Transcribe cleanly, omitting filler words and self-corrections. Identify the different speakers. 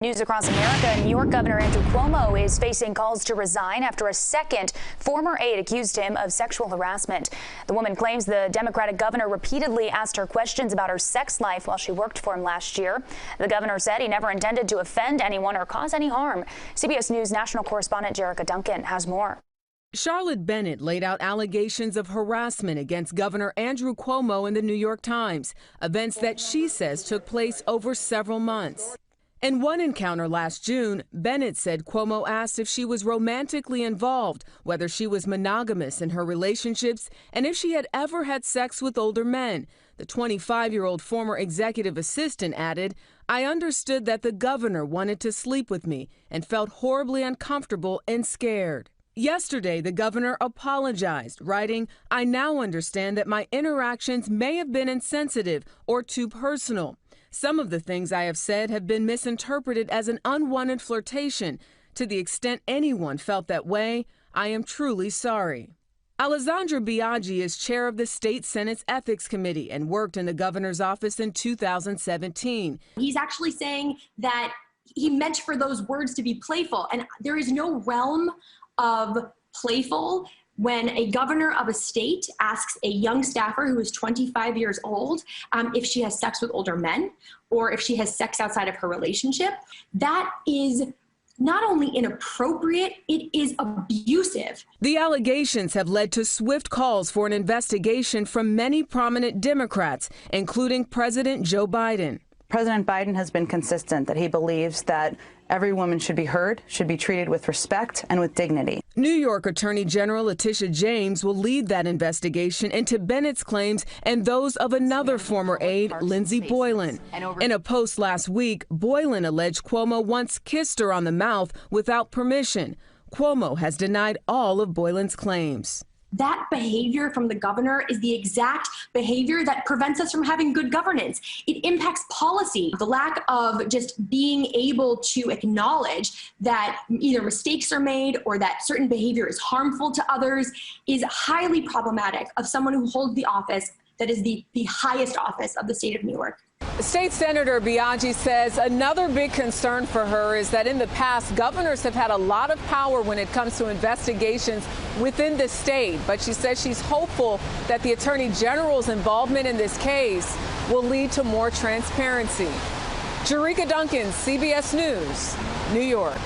Speaker 1: News across America. New York Governor Andrew Cuomo is facing calls to resign after a second former aide accused him of sexual harassment. The woman claims the Democratic governor repeatedly asked her questions about her sex life while she worked for him last year. The governor said he never intended to offend anyone or cause any harm. CBS News national correspondent Jerrica Duncan has more.
Speaker 2: Charlotte Bennett laid out allegations of harassment against Governor Andrew Cuomo in the New York Times, events that she says took place over several months. In one encounter last June, Bennett said Cuomo asked if she was romantically involved, whether she was monogamous in her relationships, and if she had ever had sex with older men. The 25-year-old former executive assistant added, "I understood that the governor wanted to sleep with me and felt horribly uncomfortable and scared." Yesterday, the governor apologized, writing, "I now understand that my interactions may have been insensitive or too personal. Some of the things I have said have been misinterpreted as an unwanted flirtation. To the extent anyone felt that way, I am truly sorry." Alessandra Biaggi is chair of the state Senate's Ethics Committee and worked in the governor's office in 2017.
Speaker 3: He's actually saying that he meant for those words to be playful, and there is no realm of playful when a governor of a state asks a young staffer who is 25 years old if she has sex with older men or if she has sex outside of her relationship. That is not only inappropriate, it is abusive.
Speaker 2: The allegations have led to swift calls for an investigation from many prominent Democrats, including President Joe Biden.
Speaker 4: President Biden has been consistent that he believes that every woman should be heard, should be treated with respect and with dignity.
Speaker 2: New York Attorney General Letitia James will lead that investigation into Bennett's claims and those of another former aide, Lindsey Boylan. In a post last week, Boylan alleged Cuomo once kissed her on the mouth without permission. Cuomo has denied all of Boylan's claims.
Speaker 3: That behavior from the governor is the exact behavior that prevents us from having good governance. It impacts policy. The lack of just being able to acknowledge that either mistakes are made or that certain behavior is harmful to others is highly problematic of someone who holds the office that is the highest office of the state of New York.
Speaker 2: State Senator Biaggi says another big concern for her is that in the past, governors have had a lot of power when it comes to investigations within the state. But she says she's hopeful that the Attorney General's involvement in this case will lead to more transparency. Jerrica Duncan, CBS News, New York.